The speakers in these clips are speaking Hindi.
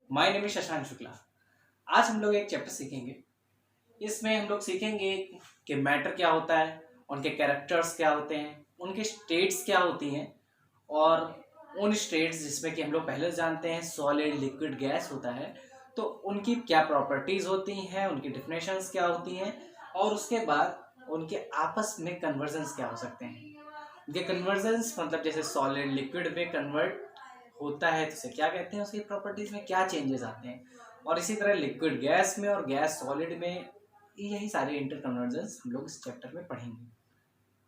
My name is Shashank Shukla. आज हम लोग एक चैप्टर सीखेंगे। इसमें हम लोग सीखेंगे कि मैटर क्या होता है, उनके कैरेक्टर्स क्या होते हैं, उनके स्टेट्स क्या होती हैं और उन स्टेट्स जिसमें कि हम लोग पहले जानते हैं सॉलिड लिक्विड गैस होता है, तो उनकी क्या प्रॉपर्टीज़ होती हैं, उनकी डिफिनेशंस क्या होती हैं और उसके बाद उनके आपस में कन्वर्जन्स क्या हो सकते हैं। उनके कन्वर्जन्स मतलब जैसे सॉलिड लिक्विड में कन्वर्ट होता है तो उसे क्या कहते हैं, उसकी प्रॉपर्टीज में क्या चेंजेस आते हैं, और इसी तरह लिक्विड गैस में और गैस सॉलिड में यही सारे इंटर कन्वर्जन्स हम लोग इस चैप्टर में पढ़ेंगे।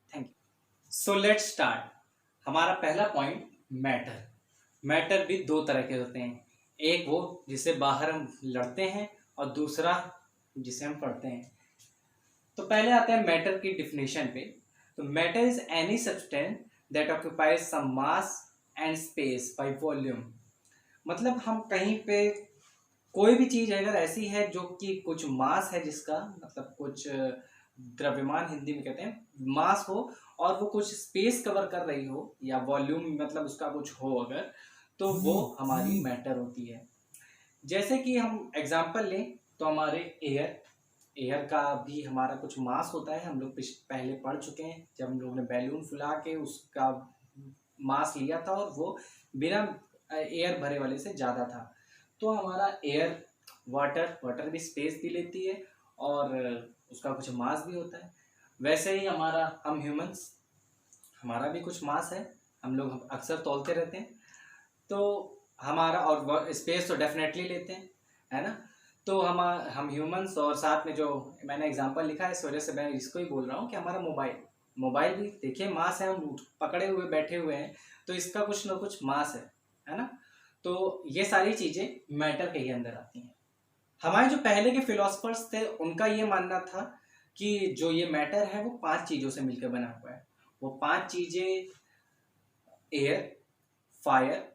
Thank you. So let's start. हमारा पहला पॉइंट मैटर। मैटर भी दो तरह के होते हैं, एक वो जिसे बाहर हम लड़ते हैं और दूसरा जिसे हम पढ़ते हैं। तो पहले आते हैं मैटर की डिफिनेशन पे। तो matter is any substance that occupies some mass and space by volume. मतलब हम कहीं पे कोई भी चीज अगर ऐसी है जो कि कुछ मास है, जिसका मतलब कुछ द्रव्यमान हिंदी में कहते हैं मास हो, और वो कुछ स्पेस कवर कर रही हो या वॉल्यूम मतलब उसका कुछ हो अगर, तो वो हमारी मैटर होती है। जैसे कि हम एग्जांपल लें तो हमारे एयर का भी हमारा कुछ मास होता है। हम लोग पहले पढ़ चुके हैं जब हम लोगों ने बैलून फुला के उसका मास लिया था और वो बिना एयर भरे वाले से ज़्यादा था। तो हमारा एयर वाटर भी स्पेस भी लेती है और उसका कुछ मास भी होता है। वैसे ही हम ह्यूमंस, हमारा भी कुछ मास है, हम लोग अक्सर तौलते रहते हैं। तो हमारा और स्पेस तो डेफिनेटली लेते हैं, है ना। तो हम ह्यूमंस और साथ में जो मैंने एग्जांपल लिखा है इस वजह से मैं इसको ही बोल रहा हूँ कि हमारा मोबाइल भी देखिए मास है, हम पकड़े हुए बैठे हुए हैं तो इसका कुछ ना कुछ मास है ना। तो ये सारी चीज़ें मैटर के ही अंदर आती हैं। हमारे जो पहले के फिलोसफर्स थे उनका ये मानना था कि जो ये मैटर है वो 5 चीज़ों से मिलकर बना हुआ है। वो 5 चीज़ें air, fire,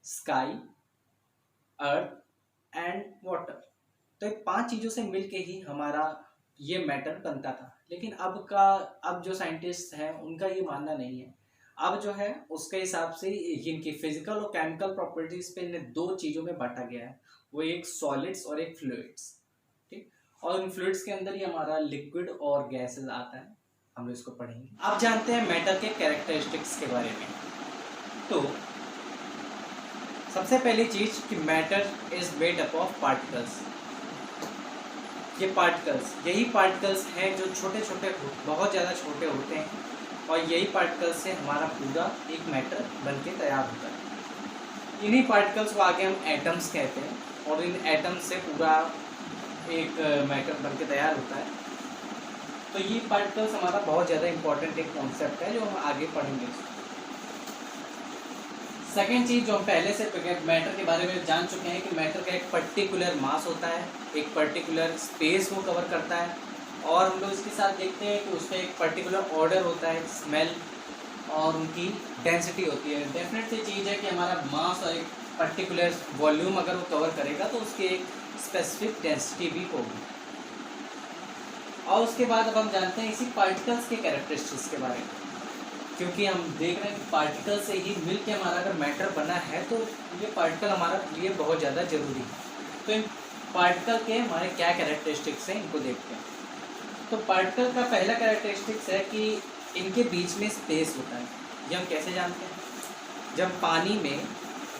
sky, earth and water. तो ये 5 चीज़ों से मिलके ही हमारा ये मैटर बनता था। लेकिन अब जो साइंटिस्ट हैं उनका ये मानना नहीं है। अब जो है उसके हिसाब से इनकी फिजिकल और केमिकल प्रॉपर्टीज पे इन्हें 2 चीज़ों में बांटा गया है, वो एक सॉलिड्स और एक फ्लूइड्स। ठीक, और इन फ्लूइड्स के अंदर ही हमारा लिक्विड और गैसेस आता है। हम लोग इसको पढ़ेंगे। अब जानते हैं मैटर के कैरेक्टरिस्टिक्स के बारे में। तो सबसे पहली चीज कि matter is made up of particles. ये पार्टिकल्स, यही पार्टिकल्स हैं जो छोटे छोटे बहुत ज़्यादा छोटे होते हैं, और यही पार्टिकल्स से हमारा पूरा एक मैटर बनके तैयार होता है। इन्हीं पार्टिकल्स को आगे हम एटम्स कहते हैं, और इन एटम्स से पूरा एक मैटर बनके तैयार होता है। तो ये पार्टिकल्स हमारा बहुत ज़्यादा इंपॉर्टेंट एक कॉन्सेप्ट है जो हम आगे पढ़ेंगे। सेकेंड चीज़ जो हम पहले से मैटर के बारे में जान चुके हैं कि मैटर का एक पर्टिकुलर मास होता है, एक पर्टिकुलर स्पेस वो कवर करता है, और हम लोग इसके साथ देखते हैं कि उसका एक पर्टिकुलर ऑर्डर होता है, स्मेल, और उनकी डेंसिटी होती है। डेफिनेट सी चीज़ है कि हमारा मास और एक पर्टिकुलर वॉल्यूम अगर वो कवर करेगा तो उसकी एक स्पेसिफिक डेंसिटी भी होगी। और उसके बाद अब हम जानते हैं इसी पार्टिकल्स के कैरेक्टरिस्टिक्स के बारे में, क्योंकि हम देख रहे हैं कि पार्टिकल से ही मिल के हमारा अगर मैटर बना है तो ये पार्टिकल हमारा लिए बहुत ज़्यादा ज़रूरी है। तो इन पार्टिकल के हमारे क्या कैरेक्टरिस्टिक्स हैं इनको देखते हैं। तो पार्टिकल का पहला कैरेक्टरिस्टिक्स है कि इनके बीच में स्पेस होता है। ये हम कैसे जानते हैं? जब पानी में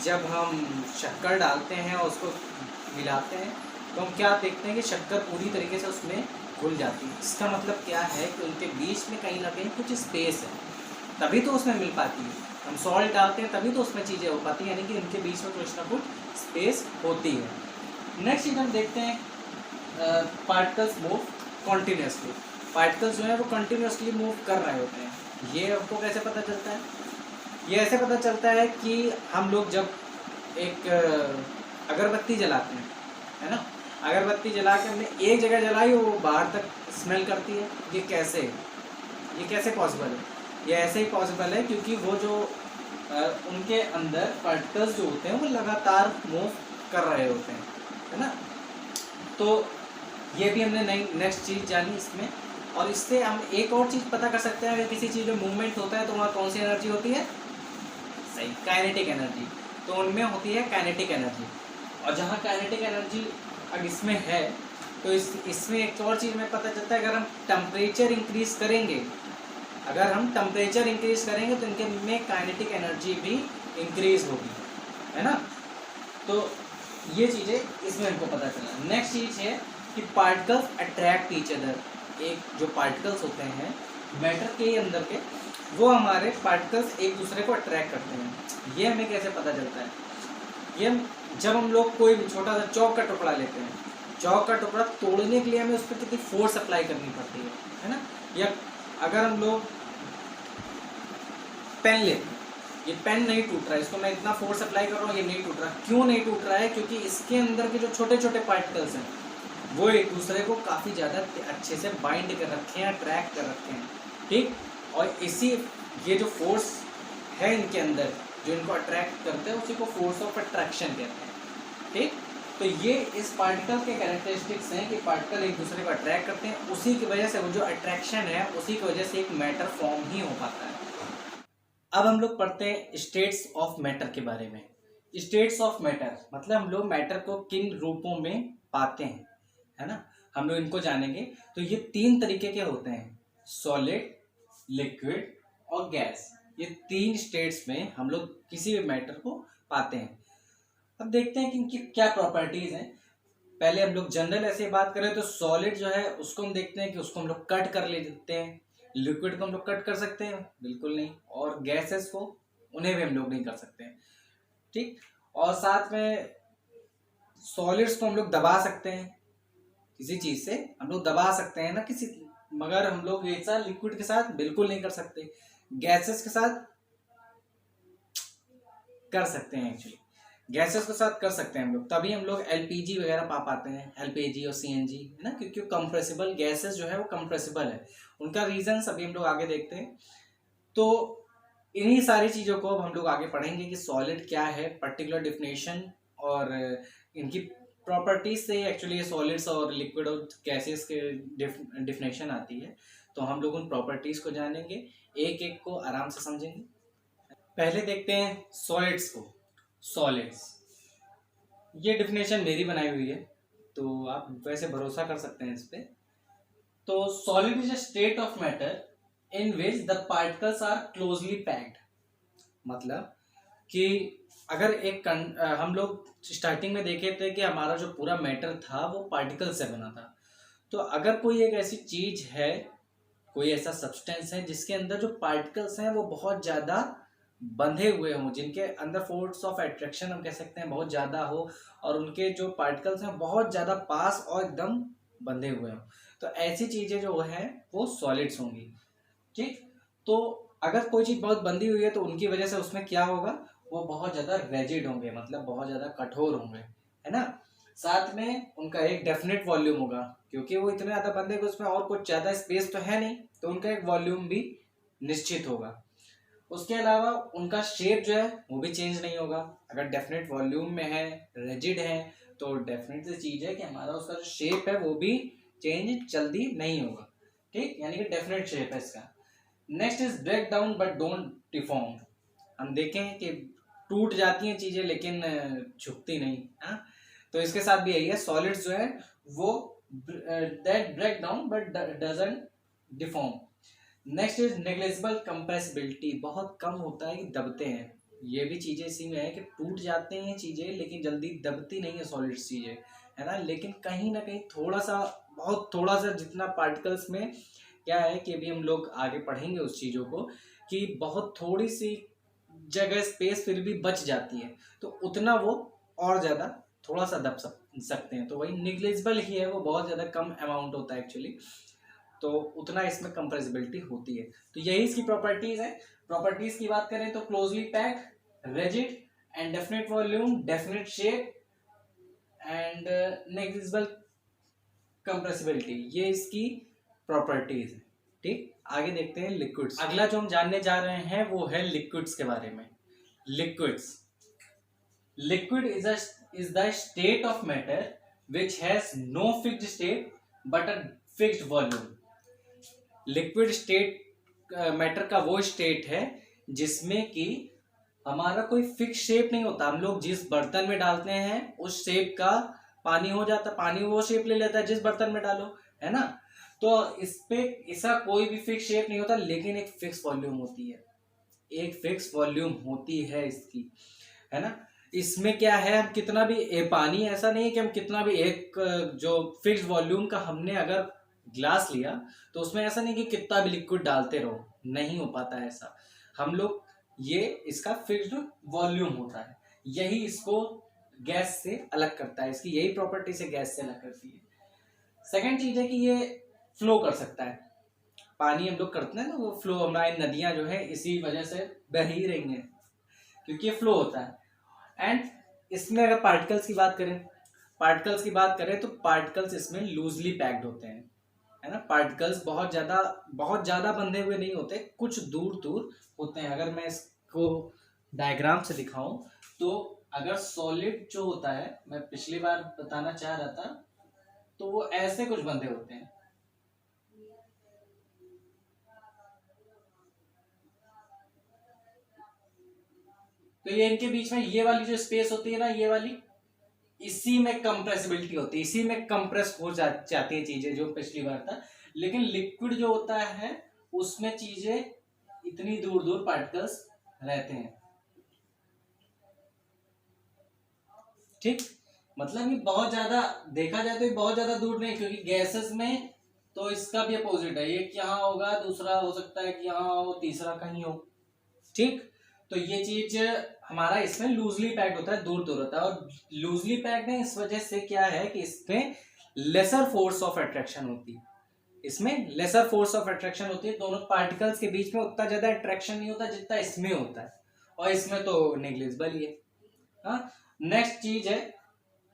जब हम शक्कर डालते हैं और उसको मिलाते हैं तो हम क्या देखते हैं कि शक्कर पूरी तरीके से उसमें घुल जाती है। इसका मतलब क्या है कि उनके बीच में कहीं ना कहीं कुछ स्पेस है, तभी तो उसमें मिल पाती है। हम सॉल्ट डालते हैं तभी तो उसमें चीज़ें हो पाती हैं, यानी कि इनके बीच में कुछ ना कुछ स्पेस होती है। नेक्स्ट चीज़ हम देखते हैं पार्टिकल्स मूव कॉन्टीन्यूसली। पार्टिकल्स जो है वो कंटिन्यूसली मूव कर रहे होते हैं। ये आपको कैसे पता चलता है? ये ऐसे पता चलता है कि हम लोग जब एक अगरबत्ती जलाते हैं, है ना, अगरबत्ती जला के हमने एक जगह जलाई वो बाहर तक स्मेल करती है। ये कैसे पॉसिबल है? ये ऐसे ही पॉसिबल है क्योंकि वो जो उनके अंदर पार्टिकल्स जो होते हैं वो लगातार मूव कर रहे होते हैं, है ना। तो ये भी हमने नई नेक्स्ट चीज़ जानी इसमें। और इससे हम एक और चीज़ पता कर सकते हैं, अगर किसी चीज़ में मूवमेंट होता है तो वहाँ कौन सी एनर्जी होती है? सही, काइनेटिक एनर्जी। तो उनमें होती है काइनेटिक एनर्जी। और जहाँ काइनेटिक एनर्जी अब इसमें है, तो इसमें एक और चीज़ में पता चलता है, अगर हम टेम्परेचर इंक्रीज करेंगे, तो इनके में काइनेटिक एनर्जी भी इंक्रीज होगी, है ना। तो ये चीज़ें इसमें हमको पता चला। नेक्स्ट चीज़ है कि पार्टिकल्स अट्रैक्ट ईच अदर। एक जो पार्टिकल्स होते हैं मैटर के अंदर के, वो हमारे पार्टिकल्स एक दूसरे को अट्रैक्ट करते हैं। ये हमें कैसे पता चलता है? ये जब हम लोग कोई भी छोटा सा चौक का टुकड़ा लेते हैं, चौक का टुकड़ा तोड़ने के लिए हमें उस पर कितनी फोर्स अप्लाई करनी पड़ती है ना। या अगर हम लोग पेन लेते हैं, ये पेन नहीं टूट रहा है, इसको मैं इतना फोर्स अप्लाई कर रहा हूँ, ये नहीं टूट रहा। क्यों नहीं टूट रहा है? क्योंकि इसके अंदर के जो छोटे छोटे पार्टिकल्स हैं वो एक दूसरे को काफ़ी ज़्यादा अच्छे से बाइंड कर रखे हैं, अट्रैक्ट कर रखे हैं, ठीक। और इसी ये जो फोर्स है इनके अंदर जो इनको अट्रैक्ट करते हैं, उसी को फोर्स ऑफ अट्रैक्शन कहते हैं, ठीक। तो ये इस पार्टिकल के कैरेक्टरिस्टिक्स हैं कि पार्टिकल एक दूसरे को अट्रैक्ट करते हैं, उसी की वजह से वो जो अट्रैक्शन है उसी की वजह से एक मैटर फॉर्म ही हो पाता है। अब हम लोग पढ़ते हैं स्टेट्स ऑफ मैटर के बारे में। स्टेट्स ऑफ मैटर मतलब हम लोग मैटर को किन रूपों में पाते हैं, है ना, हम लोग इनको जानेंगे। तो ये 3 तरीके के होते हैं, सॉलिड, लिक्विड और गैस। ये 3 स्टेट्स में हम लोग किसी भी मैटर को पाते हैं। अब देखते हैं कि इनकी क्या प्रॉपर्टीज हैं। पहले हम लोग जनरल ऐसे बात करें तो सॉलिड जो है उसको हम देखते हैं कि उसको हम लोग कट कर लेते हैं। लिक्विड को हम लोग कट कर सकते हैं? बिल्कुल नहीं। और गैसेस को, उन्हें भी हम लोग नहीं कर सकते हैं, ठीक। और साथ में सॉलिड्स को हम लोग दबा सकते हैं, किसी चीज से हम लोग दबा सकते हैं ना किसी, मगर हम लोग ऐसा लिक्विड के साथ बिल्कुल नहीं कर सकते। गैसेस के साथ कर सकते हैं, एक्चुअली गैसेस के साथ कर सकते हैं हम लोग, तभी हम लोग एलपीजी वगैरह पा पाते हैं, एलपीजी और सीएनजी, है ना, क्योंकि कंप्रेसिबल गैसेस जो है वो कंप्रेसिबल है। उनका रीजन अभी हम लोग आगे देखते हैं। तो इन्हीं सारी चीज़ों को हम लोग आगे पढ़ेंगे कि सॉलिड क्या है, पर्टिकुलर डिफिनेशन और इनकी प्रॉपर्टीज से एक्चुअली सॉलिड्स और लिक्विड और गैसेस के डिफिनेशन आती है। तो हम लोग उन प्रॉपर्टीज को जानेंगे, एक एक को आराम से समझेंगे। पहले देखते हैं सॉलिड्स को। सॉलिड्स, ये डिफिनेशन मेरी बनाई हुई है, तो आप वैसे भरोसा कर सकते हैं इस पे। तो solid is a state of matter in which the particles are closely packed. मतलब कि अगर हम लोग स्टार्टिंग में देखे थे कि हमारा जो पूरा मैटर था वो पार्टिकल से बना था। तो अगर कोई एक ऐसी चीज है, कोई ऐसा सब्सटेंस है जिसके अंदर जो पार्टिकल्स हैं वो बहुत ज़्यादा बंधे हुए हों, जिनके अंदर फोर्स ऑफ अट्रैक्शन हम कह सकते हैं बहुत ज़्यादा हो, और उनके जो पार्टिकल्स हैं बहुत ज़्यादा पास और एकदम बंधे हुए हों, तो ऐसी चीज़ें जो हैं वो सॉलिड्स होंगी, ठीक। तो अगर कोई चीज़ बहुत बंधी हुई है तो उनकी वजह से उसमें क्या होगा, वो बहुत ज़्यादा रेजिड होंगे, मतलब बहुत ज़्यादा कठोर होंगे, है ना। साथ में उनका एक डेफिनेट वॉल्यूम होगा, क्योंकि वो इतने ज़्यादा बंधे कि उसमें और कुछ ज़्यादा स्पेस तो है नहीं, तो उनका एक वॉल्यूम भी निश्चित होगा। उसके अलावा उनका शेप जो है वो भी चेंज नहीं होगा। अगर डेफिनेट वॉल्यूम में है, रिजिड है, तो डेफिनेट सी चीज़ है कि हमारा उसका जो शेप है वो भी चेंज जल्दी नहीं होगा, ठीक, यानी कि डेफिनेट शेप है इसका। Next is break down but don't deform. हम देखें कि टूट जाती हैं चीज़ें लेकिन झुकती नहीं, हाँ। तो इसके साथ भी यही है, सॉलिड्स जो है वो that break down but doesn't deform. Next is negligible compressibility, बहुत कम होता है कि दबते हैं। ये भी चीज़ें इसी में है कि टूट जाते हैं चीज़ें लेकिन जल्दी दबती नहीं है सॉलिड्स चीज़ें, है ना। लेकिन कहीं ना कहीं थोड़ा सा, बहुत थोड़ा सा, जितना पार्टिकल्स में क्या है कि अभी हम लोग आगे पढ़ेंगे उस चीज़ों को, कि बहुत थोड़ी सी जगह स्पेस फिर भी बच जाती है, तो उतना वो और ज़्यादा थोड़ा सा दब सकते हैं। तो वही निग्लिजिबल ही है, वो बहुत ज़्यादा कम अमाउंट होता है एक्चुअली, तो उतना इसमें कंप्रेसिबिलिटी होती है। तो यही इसकी प्रॉपर्टीज है। प्रॉपर्टीज की बात करें तो closely packed, rigid and definite volume, definite shape and negligible compressibility, ये इसकी प्रॉपर्टीज है, ठीक। आगे देखते हैं लिक्विड्स। अगला जो हम जानने जा रहे हैं वो है लिक्विड्स के बारे में। Liquids, liquid is the state of matter which has no fixed state but a fixed volume. Liquid state matter का वो स्टेट है जिसमें कि हमारा कोई फिक्स शेप नहीं होता, हम लोग जिस बर्तन में डालते हैं उस शेप का पानी हो जाता है, पानी वो शेप ले लेता है जिस बर्तन में डालो, है ना। तो इस पे इसका कोई भी फिक्स शेप नहीं होता, लेकिन एक फिक्स वॉल्यूम होती है, एक फिक्स वॉल्यूम होती है इसकी, है ना। इसमें क्या है, हम कितना भी पानी ऐसा नहीं है कि हम कितना भी एक जो फिक्स वॉल्यूम का हमने अगर ग्लास लिया तो उसमें ऐसा नहीं कि कितना भी लिक्विड डालते रहो, नहीं हो पाता ऐसा। हम लोग ये इसका फिक्स्ड वॉल्यूम होता है, यही इसको गैस से अलग करता है, इसकी यही प्रॉपर्टी से गैस से अलग करती है। सेकंड चीज है कि ये फ्लो कर सकता है, पानी हम लोग करते हैं ना वो फ्लो, हमारी नदियां जो है इसी वजह से बह ही रही हैं क्योंकि ये फ्लो होता है। एंड इसमें अगर पार्टिकल्स की बात करें, पार्टिकल्स की बात करें तो पार्टिकल्स इसमें लूजली पैक्ड होते हैं, है ना। पार्टिकल्स बहुत ज्यादा बंधे हुए नहीं होते, कुछ दूर दूर होते हैं। अगर मैं इसको डायग्राम से दिखाऊं तो अगर सॉलिड जो होता है, मैं पिछली बार बताना चाह रहा था, तो वो ऐसे कुछ बंधे होते हैं, तो ये इनके बीच में ये वाली जो स्पेस होती है ना, ये वाली, इसी में कंप्रेसिबिलिटी होती है, इसी में कंप्रेस हो जाती है चीजें, जो पिछली बार था। लेकिन लिक्विड जो होता है उसमें चीजें इतनी दूर दूर पार्टिकल्स रहते हैं, ठीक। मतलब ये बहुत ज्यादा देखा जाए तो ये बहुत ज्यादा दूर नहीं, क्योंकि गैसेस में तो इसका भी अपोजिट है, एक यहाँ होगा, दूसरा हो सकता है कि यहाँ हो, तीसरा कहीं हो, ठीक। तो ये चीज हमारा इसमें लूजली पैक्ड होता है, दूर दूर होता है। और लूजली पैक्ड है इस वजह से क्या है कि इसमें लेसर फोर्स ऑफ अट्रैक्शन होती है, इसमें लेसर फोर्स ऑफ अट्रैक्शन होती है, दोनों पार्टिकल्स के बीच में उतना ज्यादा अट्रैक्शन नहीं होता जितना इसमें होता है, और इसमें तो नेग्लिजिबल ही है। हाँ, नेक्स्ट चीज है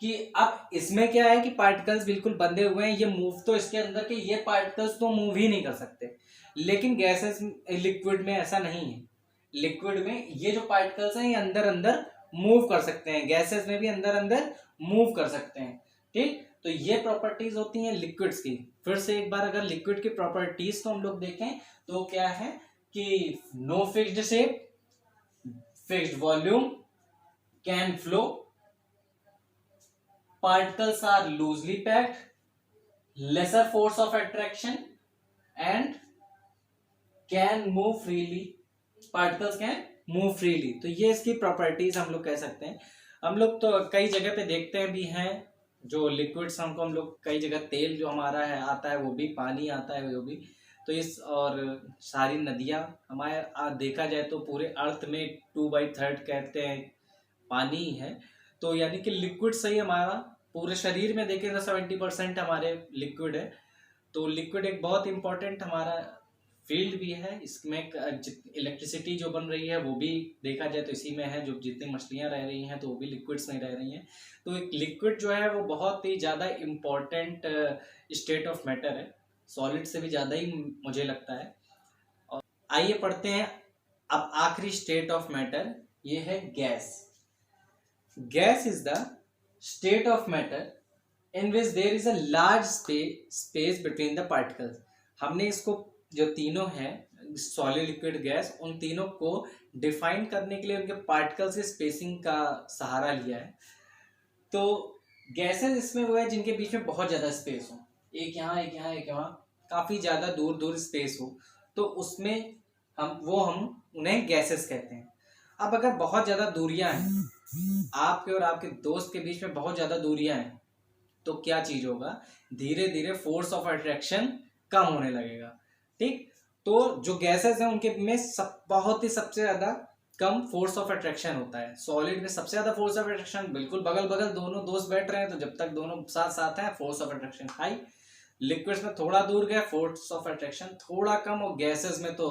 कि अब इसमें क्या है कि पार्टिकल्स बिल्कुल बंधे हुए हैं, ये मूव तो इसके अंदर के ये पार्टिकल्स तो मूव ही नहीं कर सकते, लेकिन गैसेस लिक्विड में ऐसा नहीं है। लिक्विड में ये जो पार्टिकल्स हैं ये अंदर अंदर मूव कर सकते हैं, गैसेस में भी अंदर अंदर मूव कर सकते हैं, ठीक। तो ये प्रॉपर्टीज होती हैं लिक्विड्स की। फिर से एक बार अगर लिक्विड की प्रॉपर्टीज को हम लोग देखें तो क्या है कि no fixed shape, fixed volume, can flow, particles are loosely packed, lesser force of attraction, and can move freely, particles can move freely। तो ये इसकी प्रॉपर्टीज हम लोग कह सकते हैं। हम लोग तो कई जगह पे देखते हैं भी हैं जो लिक्विड्स, हमको हम लोग कई जगह तेल जो हमारा है आता है, वो भी पानी आता है वो भी, तो इस और सारी नदियां हमारे देखा जाए तो पूरे अर्थ में 2/3 कहते हैं पानी ही है, तो यानी कि लिक्विड सही हमारा पूरे शरीर में देखें तो 70% हमारे लिक्विड है। तो लिक्विड एक बहुत इंपॉर्टेंट हमारा फील्ड भी है, इसमें इलेक्ट्रिसिटी जो बन रही है वो भी देखा जाए तो इसी में है, जो जितनी मछलियां रह रही हैं तो वो भी लिक्विड्स में रह रही हैं। तो एक लिक्विड जो है वो बहुत ही ज़्यादा इम्पोर्टेंट स्टेट ऑफ मैटर है, सॉलिड से भी ज़्यादा ही मुझे लगता है। और आइए पढ़ते हैं अब आखिरी स्टेट ऑफ मैटर, ये है gas. Gas is the state of matter in which there is a large space between the particles। हमने इसको जो तीनों हैं सॉलिड लिक्विड गैस, उन तीनों को डिफाइन करने के लिए उनके पार्टिकल्स की स्पेसिंग का सहारा लिया है। तो गैसेस इसमें वो है जिनके बीच में बहुत ज़्यादा स्पेस हो, एक यहाँ एक यहाँ एक यहाँ, काफ़ी ज़्यादा दूर दूर स्पेस हो, तो उसमें हम उन्हें गैसेस कहते हैं। अब अगर बहुत ज़्यादा दूरियां हैं, आपके और आपके दोस्त के बीच में बहुत ज़्यादा दूरियां हैं, तो क्या चीज़ होगा, धीरे धीरे फोर्स ऑफ अट्रैक्शन कम होने लगेगा, ठीक। तो जो गैसेस हैं उनके में बहुत ही सबसे ज़्यादा कम फोर्स ऑफ अट्रैक्शन होता है। सॉलिड में सबसे ज़्यादा फोर्स ऑफ अट्रैक्शन, बिल्कुल बगल बगल दोनों दोस्त बैठ रहे हैं तो जब तक दोनों साथ साथ हैं force of attraction high. Liquids में थोड़ा दूर गए फोर्स ऑफ अट्रैक्शन थोड़ा कम, और गैसेस में तो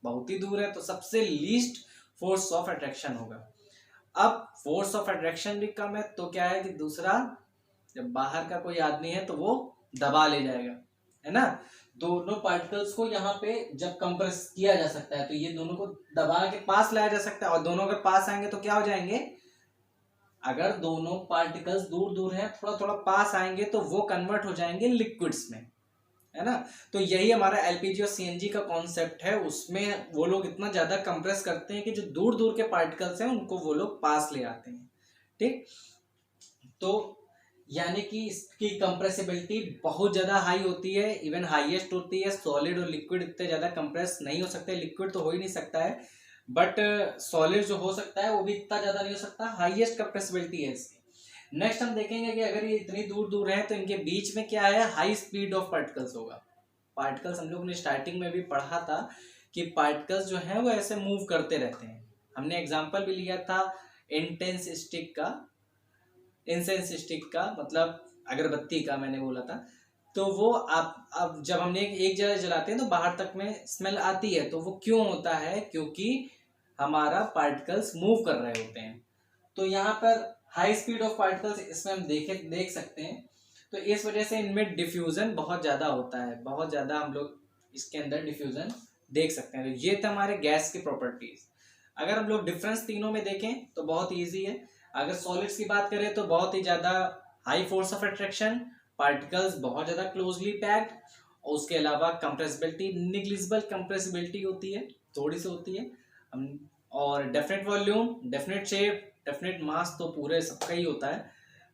बहुत ही दूर है तो सबसे लीस्ट फोर्स ऑफ अट्रैक्शन होगा। अब फोर्स ऑफ अट्रैक्शन भी कम है तो क्या है कि दूसरा, जब बाहर का कोई आदमी है तो वो दबा ले जाएगा, है ना। दोनों पार्टिकल्स को यहाँ पे जब कंप्रेस किया जा सकता है तो ये दोनों को दबा के पास लाया जा सकता है, और दोनों अगर पास आएंगे तो क्या हो जाएंगे, अगर दोनों पार्टिकल्स दूर दूर हैं थोड़ा थोड़ा पास आएंगे तो वो कन्वर्ट हो जाएंगे लिक्विड्स में, है ना। तो यही हमारा एलपीजी और सीएनजी का कॉन्सेप्ट है। उसमें वो लोग इतना ज्यादा कंप्रेस करते हैं कि जो दूर दूर के पार्टिकल्स हैं उनको वो लोग पास ले आते हैं। ठीक, तो यानी कि इसकी कंप्रेसिबिलिटी बहुत ज़्यादा हाई होती है, इवन हाईएस्ट होती है। सॉलिड और लिक्विड इतने ज़्यादा कंप्रेस नहीं हो सकते, लिक्विड तो हो ही नहीं सकता है, बट सॉलिड जो हो सकता है वो भी इतना ज़्यादा नहीं हो सकता। हाईएस्ट कंप्रेसिबिलिटी है इसकी। नेक्स्ट हम देखेंगे कि अगर ये इतनी दूर दूर है तो इनके बीच में क्या है, हाई स्पीड ऑफ पार्टिकल्स होगा। पार्टिकल्स हम लोग ने स्टार्टिंग में भी पढ़ा था कि पार्टिकल्स जो है वो ऐसे मूव करते रहते हैं। हमने एग्जाम्पल भी लिया था इंटेंस स्टिक का, इंसेंस स्टिक का मतलब अगरबत्ती का मैंने बोला था। तो वो आप अब जब हमने एक जगह जलाते हैं तो बाहर तक में स्मेल आती है, तो वो क्यों होता है, क्योंकि हमारा पार्टिकल्स मूव कर रहे होते हैं। तो यहाँ पर हाई स्पीड ऑफ पार्टिकल्स इसमें हम देख सकते हैं। तो इस वजह से इनमें डिफ्यूजन बहुत ज़्यादा होता है, बहुत ज़्यादा हम लोग इसके अंदर डिफ्यूजन देख सकते हैं। तो ये थे हमारे गैस की प्रॉपर्टीज। अगर हम लोग डिफरेंस तीनों में देखें तो बहुत ईजी है। अगर सॉलिड्स की बात करें तो बहुत ही ज़्यादा high force of attraction, particles बहुत ज़्यादा क्लोजली पैक्ड, और उसके अलावा कंप्रेसिबिलिटी, निग्लिजिबल कंप्रेसिबिलिटी होती है, थोड़ी सी होती है, और definite volume, definite shape, definite मास तो पूरे सबका ही होता है।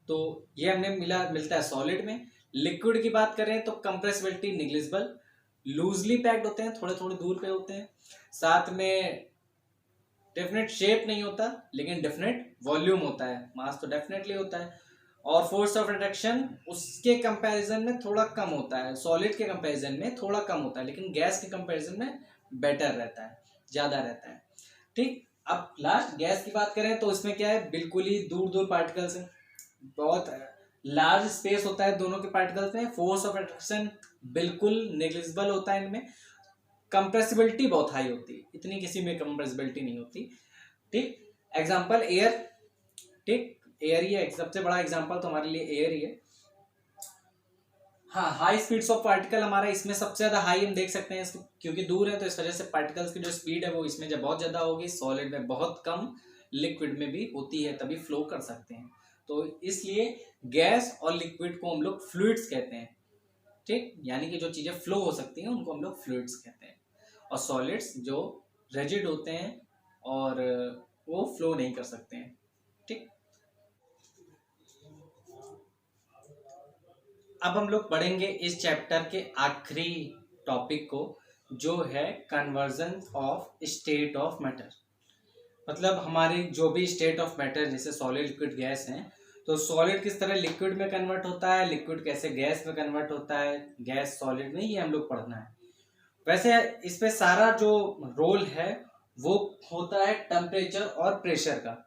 तो ये हमें मिलता है सॉलिड में। लिक्विड की बात करें तो कंप्रेसिबिलिटी निग्लिजिबल, लूजली पैक्ड होते हैं, थोड़े थोड़े दूर पे होते हैं, साथ में डेफिनेट शेप नहीं होता लेकिन डेफिनेट वॉल्यूम होता है, मास तो डेफिनेटली होता है, और फोर्स ऑफ अट्रैक्शन उसके कंपैरिजन में थोड़ा कम होता है, सॉलिड के कंपैरिजन में थोड़ा कम होता है, लेकिन गैस के कंपैरिजन में बेटर रहता है, ज़्यादा रहता है। ठीक, अब लास्ट गैस की बात करें तो इसमें क्या है, बिल्कुल ही दूर दूर पार्टिकल्स हैं, बहुत लार्ज स्पेस होता है दोनों के पार्टिकल्स में, फोर्स ऑफ अट्रैक्शन बिल्कुल नेग्लिजिबल होता है इनमें, कंप्रेसिबिलिटी बहुत हाई होती है, इतनी किसी में कंप्रेसिबिलिटी नहीं होती। ठीक, एग्जांपल एयर। ठीक, एयर ही है, सबसे बड़ा एग्जांपल तो हमारे लिए एयर ही है। हाँ, हाई स्पीड्स ऑफ पार्टिकल हमारा इसमें सबसे ज्यादा हाई हम देख सकते हैं, क्योंकि दूर है तो इस वजह से पार्टिकल्स की जो स्पीड है वो इसमें जब बहुत ज्यादा होगी, सॉलिड में बहुत कम, लिक्विड में भी होती है, तभी फ्लो कर सकते हैं। तो इसलिए गैस और लिक्विड को हम लोग फ्लूइड्स कहते हैं। ठीक, यानी कि जो चीजें फ्लो हो सकती हैं उनको हम लोग फ्लूइड्स कहते हैं, और सॉलिड्स जो रिजिड होते हैं और वो फ्लो नहीं कर सकते हैं। ठीक, अब हम लोग पढ़ेंगे इस चैप्टर के आखिरी टॉपिक को, जो है conversion of state of matter. मतलब हमारी जो भी स्टेट ऑफ मैटर, जैसे सॉलिड, लिक्विड, गैस हैं, तो सॉलिड किस तरह लिक्विड में कन्वर्ट होता है, लिक्विड कैसे गैस में कन्वर्ट होता है, गैस सॉलिड में, ये हम लोग पढ़ना है। वैसे इस पे सारा जो रोल है वो होता है टेम्परेचर और प्रेशर का।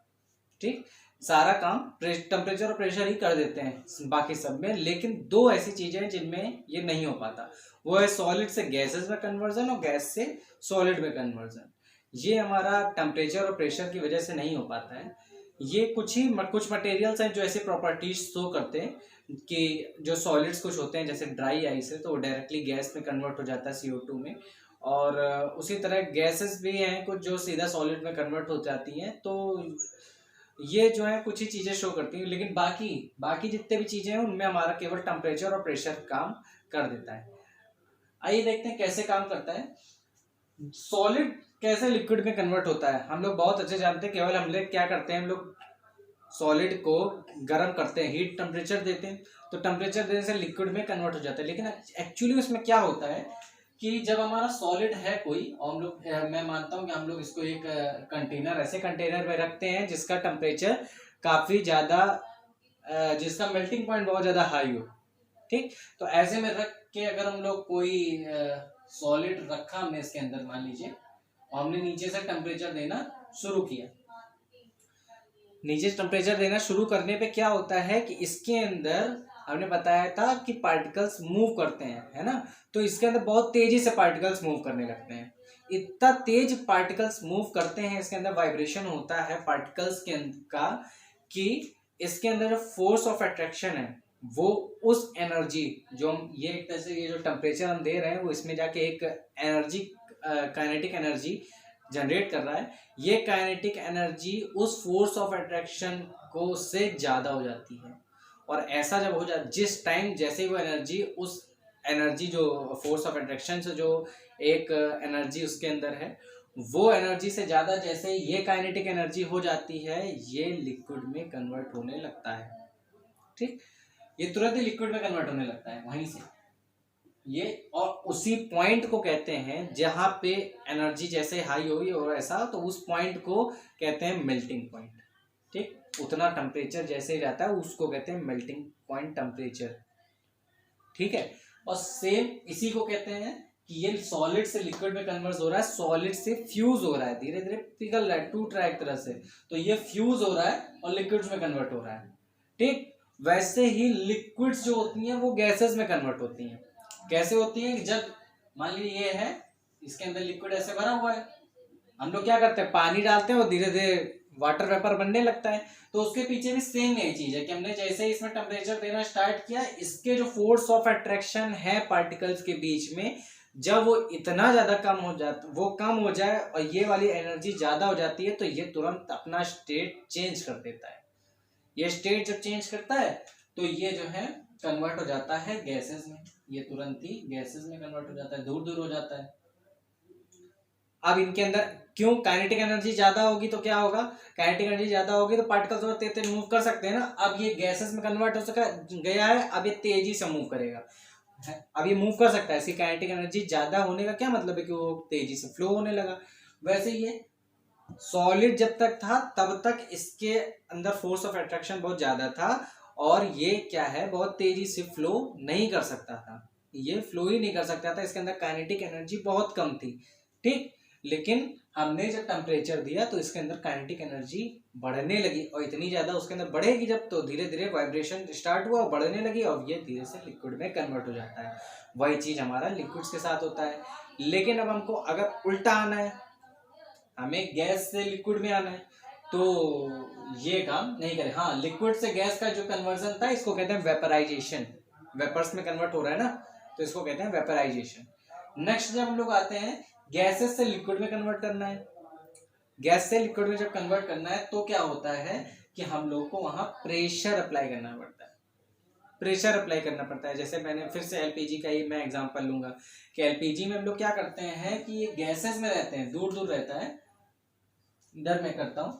ठीक, सारा काम टेम्परेचर और प्रेशर ही कर देते हैं बाकी सब में, लेकिन दो ऐसी चीजें हैं जिनमें ये नहीं हो पाता, वो है सॉलिड से गैसेस में कन्वर्जन और गैस से सॉलिड में कन्वर्जन। ये हमारा टेम्परेचर और प्रेशर की वजह से नहीं हो पाता है। ये कुछ मटेरियल्स हैं जो ऐसे प्रॉपर्टीज शो करते हैं कि जो सॉलिड्स कुछ होते हैं, जैसे ड्राई आइस है तो वो डायरेक्टली गैस में कन्वर्ट हो जाता है CO2 में, और उसी तरह गैसेस भी हैं कुछ जो सीधा सॉलिड में कन्वर्ट हो जाती हैं। तो ये जो है कुछ ही चीज़ें शो करती हैं, लेकिन बाकी जितने भी चीज़ें हैं उनमें हमारा केवल टेम्परेचर और प्रेशर काम कर देता है। आइए देखते हैं कैसे काम करता है सॉलिड, कैसे लिक्विड में कन्वर्ट होता है। हम लोग बहुत अच्छे जानते हैं, केवल हम लोग क्या करते हैं, हम लोग सॉलिड को गर्म करते हैं, हीट टेम्परेचर देते हैं, तो टेम्परेचर देने से लिक्विड में कन्वर्ट हो जाता है। लेकिन एक्चुअली उसमें क्या होता है कि जब हमारा सॉलिड है कोई, और हम लोग, मैं मानता हूँ कि हम लोग इसको एक कंटेनर, ऐसे कंटेनर में रखते हैं जिसका टेम्परेचर काफ़ी ज़्यादा, जिसका मेल्टिंग पॉइंट बहुत ज़्यादा हाई हो। ठीक, तो ऐसे में रख के अगर हम लोग कोई सॉलिड रखा हमने इसके अंदर, मान लीजिए, और हमने नीचे से टेम्परेचर देना शुरू किया, नीचे टेम्परेचर देना शुरू करने पे क्या होता है कि इसके अंदर हमने बताया था कि पार्टिकल्स मूव करते हैं, है ना। तो इसके अंदर बहुत तेजी से पार्टिकल्स मूव करने लगते हैं, इतना तेज पार्टिकल्स मूव करते हैं, इसके अंदर वाइब्रेशन होता है पार्टिकल्स के अंदर का, कि इसके अंदर जो फोर्स ऑफ अट्रैक्शन है वो उस एनर्जी जो हम, ये एक तरह से ये जो टेम्परेचर हम दे रहे हैं वो इसमें जाके एक एनर्जी, काइनेटिक एनर्जी जनरेट कर रहा है। ये काइनेटिक एनर्जी उस फोर्स ऑफ अट्रैक्शन को से ज़्यादा हो जाती है, और ऐसा जब हो जाए, जिस टाइम जैसे ही वो एनर्जी उस एनर्जी जो फोर्स ऑफ अट्रैक्शन से जो एक एनर्जी उसके अंदर है, वो एनर्जी से ज़्यादा जैसे ये काइनेटिक एनर्जी हो जाती है, ये लिक्विड में कन्वर्ट होने लगता है। ठीक, ये तुरंत ही लिक्विड में कन्वर्ट होने लगता है वहीं से ये, और उसी पॉइंट को कहते हैं जहां पे एनर्जी जैसे हाई होगी और ऐसा, तो उस पॉइंट को कहते हैं मेल्टिंग पॉइंट। ठीक, उतना टेम्परेचर जैसे ही रहता है उसको कहते हैं मेल्टिंग पॉइंट टेम्परेचर। ठीक है, और सेम इसी को कहते हैं कि ये सॉलिड से लिक्विड में कन्वर्ट हो रहा है, सॉलिड से फ्यूज हो रहा है, धीरे धीरे पिघल रहा है, टूट रहा है एक तरह से, तो ये फ्यूज हो रहा है और लिक्विड्स में कन्वर्ट हो रहा है। ठीक, वैसे ही लिक्विड्स जो होती हैं वो गैसेस में कन्वर्ट होती हैं। कैसे होती है कि जब मान लीजिए ये है, इसके अंदर लिक्विड ऐसे भरा हुआ है, हम लोग क्या करते हैं, पानी डालते हैं और धीरे धीरे वाटर वेपर बनने लगता है। तो उसके पीछे भी सेम यही चीज है कि हमने जैसे ही इसमें टेम्परेचर देना स्टार्ट किया, इसके जो फोर्स ऑफ अट्रैक्शन है पार्टिकल्स के बीच में, जब वो इतना ज्यादा कम हो जाता, वो कम हो जाए और ये वाली एनर्जी ज्यादा हो जाती है, तो ये तुरंत अपना स्टेट चेंज कर देता है। ये स्टेट जब चेंज करता है तो ये जो है कन्वर्ट हो जाता है गैसेस में, ये तुरंत ही गैसेस में कन्वर्ट हो जाता है, दूर दूर हो जाता है। अब इनके अंदर क्यों काइनेटिक एनर्जी ज्यादा होगी तो क्या होगा, काइनेटिक एनर्जी ज्यादा होगी तो पार्टिकल्स और तेज मूव कर सकते हैं ना। अब ये गैसेस में कन्वर्ट हो सका गया है, अब ये तेजी से मूव करेगा, अब ये मूव कर सकता है। इसकी काइनेटिक एनर्जी ज्यादा होने का क्या मतलब है कि वो तेजी से फ्लो होने लगा। वैसे ये सॉलिड जब तक था तब तक इसके अंदर फोर्स ऑफ अट्रैक्शन बहुत ज्यादा था, और ये क्या है, बहुत तेजी से फ्लो नहीं कर सकता था, ये फ्लो ही नहीं कर सकता था, इसके अंदर काइनेटिक एनर्जी बहुत कम थी। ठीक, लेकिन हमने जब टेम्परेचर दिया तो इसके अंदर काइनेटिक एनर्जी बढ़ने लगी, और इतनी ज्यादा उसके अंदर बढ़ेगी जब, तो धीरे धीरे वाइब्रेशन स्टार्ट हुआ और बढ़ने लगी, और ये धीरे से लिक्विड में कन्वर्ट हो जाता है। वही चीज हमारा लिक्विड्स के साथ होता है। लेकिन अब हमको अगर उल्टा आना है, हमें गैस से लिक्विड में आना है, तो ये काम नहीं करे। हाँ, लिक्विड से गैस का जो कन्वर्जन था इसको कहते हैं वेपराइजेशन, वेपर्स में कन्वर्ट हो रहा है ना, तो इसको कहते हैं वेपराइजेशन। नेक्स्ट जब हम लोग आते हैं गैसेस से लिक्विड में कन्वर्ट करना है, गैस से लिक्विड में जब कन्वर्ट करना है तो क्या होता है कि हम लोग को वहां प्रेशर अप्लाई करना पड़ता है, प्रेशर अप्लाई करना पड़ता है। जैसे मैंने फिर से एलपीजी का ही मैं एग्जांपल लूंगा कि एलपीजी में हम लोग क्या करते हैं कि ये गैसेस में रहते हैं, दूर दूर रहता है, इधर मैं करता हूं,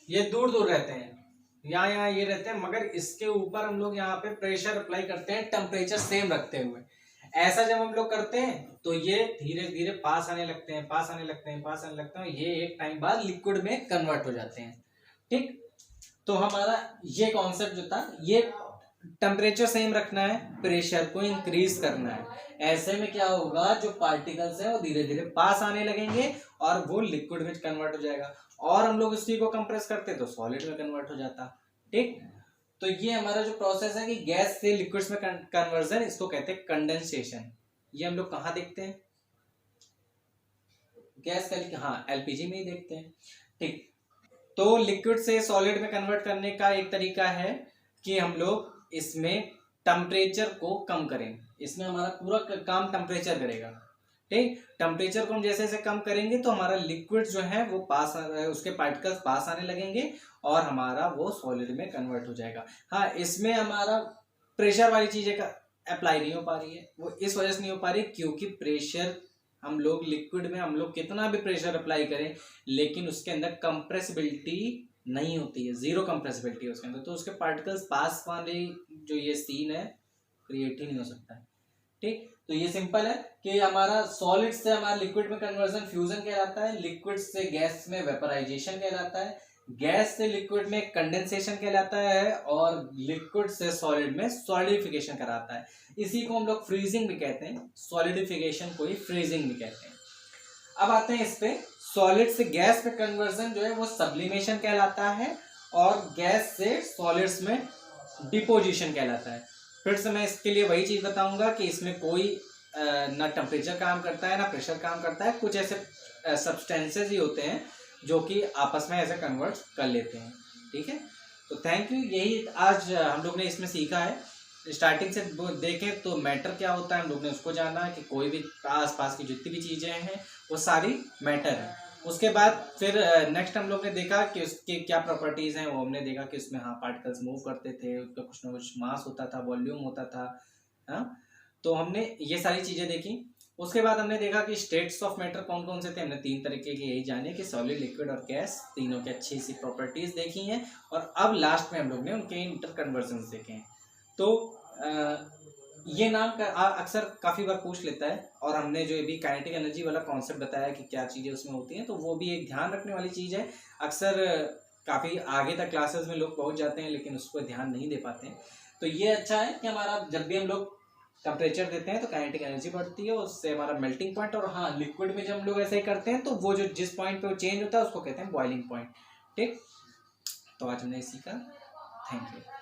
ये दूर दूर रहते हैं, यहाँ ये रहते हैं, मगर इसके ऊपर हम लोग यहाँ पे प्रेशर अप्लाई करते हैं टेम्परेचर सेम रखते हुए। ऐसा जब हम लोग करते हैं तो ये धीरे धीरे पास आने लगते हैं, पास आने लगते हैं, पास आने लगते हैं, ये एक टाइम बाद लिक्विड में कन्वर्ट हो जाते हैं। ठीक, तो हमारा ये कॉन्सेप्ट जो था, ये टेम्परेचर सेम रखना है, प्रेशर को इंक्रीज करना है। ऐसे में क्या होगा, जो पार्टिकल्स है वो धीरे धीरे पास आने लगेंगे और वो लिक्विड में कन्वर्ट हो जाएगा, और हम लोग उसी को कंप्रेस करते तो सॉलिड में कन्वर्ट हो जाता। ठीक, तो ये हमारा जो प्रोसेस है कि गैस से लिक्विड्स में कन्वर्जन, इसको कहते हैं कंडेंसेशन। ये हम लोग कहाँ देखते हैं, गैस का, हाँ एलपीजी में ही देखते हैं। ठीक, तो लिक्विड से सॉलिड में कन्वर्ट करने का एक तरीका है कि हम लोग इसमें टेम्परेचर को कम करें, इसमें हमारा पूरा काम टेम्परेचर करेगा। ठीक, टेम्परेचर को हम जैसे जैसे कम करेंगे तो हमारा लिक्विड जो है वो पास, उसके पार्टिकल्स पास आने लगेंगे और हमारा वो सॉलिड में कन्वर्ट हो जाएगा। हाँ, इसमें हमारा प्रेशर वाली चीजें का अप्लाई नहीं हो पा रही है, वो इस वजह से नहीं हो पा रही क्योंकि प्रेशर, हम लोग लिक्विड में हम लोग कितना भी प्रेशर अप्लाई करें लेकिन उसके अंदर कंप्रेसिबिलिटी नहीं होती है, जीरो कंप्रेसिबिलिटी है उसके अंदर, तो उसके पार्टिकल्स पास वाले जो ये सीन है क्रिएट ही नहीं हो सकता है। ठीक, तो ये सिंपल है कि हमारा सॉलिड से हमारा लिक्विड में कन्वर्जन फ्यूजन कहलाता है, लिक्विड से गैस में वेपराइजेशन कहलाता है, गैस से लिक्विड में कंडेंसेशन कहलाता है, और लिक्विड से सॉलिड में सॉलिडिफिकेशन कराता है। इसी को हम लोग फ्रीजिंग भी कहते हैं, सॉलिडिफिकेशन को ही फ्रीजिंग भी कहते हैं। अब आते हैं इस पे, सॉलिड से गैस में कन्वर्जन जो है वो सब्लिमेशन कहलाता है, और गैस से सॉलिड्स में डिपोजिशन कहलाता है। फिर से मैं इसके लिए वही चीज बताऊंगा कि इसमें कोई ना टेम्परेचर काम करता है ना प्रेशर काम करता है, कुछ ऐसे सब्सटेंसेस ही होते हैं जो कि आपस में ऐसे कन्वर्ट कर लेते हैं। ठीक है, तो थैंक यू, यही आज हम लोग ने इसमें सीखा है। स्टार्टिंग से देखें तो मैटर क्या होता है हम लोग ने उसको जाना है कि कोई भी आसपास की जितनी भी चीजें हैं वो सारी मैटर है। उसके बाद फिर नेक्स्ट हम लोग ने देखा कि उसके क्या प्रॉपर्टीज़ हैं, वो हमने देखा कि उसमें हाँ पार्टिकल्स मूव करते थे, उसका कुछ ना कुछ मास होता था, वॉल्यूम होता था। हाँ, तो हमने ये सारी चीज़ें देखी। उसके बाद हमने देखा कि स्टेट्स ऑफ मैटर कौन कौन से थे। हमने 3 तरीके के यही जाने कि सॉलिड, लिक्विड और गैस, तीनों की अच्छी सी प्रॉपर्टीज़ देखी हैं। और अब लास्ट में हम लोग ने उनके इंटर कन्वर्जन्स देखे हैं। तो ये नाम अक्सर काफ़ी बार पूछ लेता है, और हमने जो भी काइनेटिक एनर्जी वाला कॉन्सेप्ट बताया कि क्या चीज़ें उसमें होती हैं, तो वो भी एक ध्यान रखने वाली चीज़ है। अक्सर काफ़ी आगे तक क्लासेस में लोग पहुंच जाते हैं लेकिन उस पर ध्यान नहीं दे पाते हैं। तो ये अच्छा है कि हमारा जब भी हम लोग टेम्परेचर देते हैं तो काइनेटिक एनर्जी बढ़ती है, उससे हमारा मेल्टिंग पॉइंट। और हाँ, लिक्विड में जब हम लोग ऐसे ही करते हैं तो वो जो जिस पॉइंट पे वो चेंज होता है उसको कहते हैं बॉइलिंग पॉइंट। ठीक, तो आज हमने सीखा। Thank you.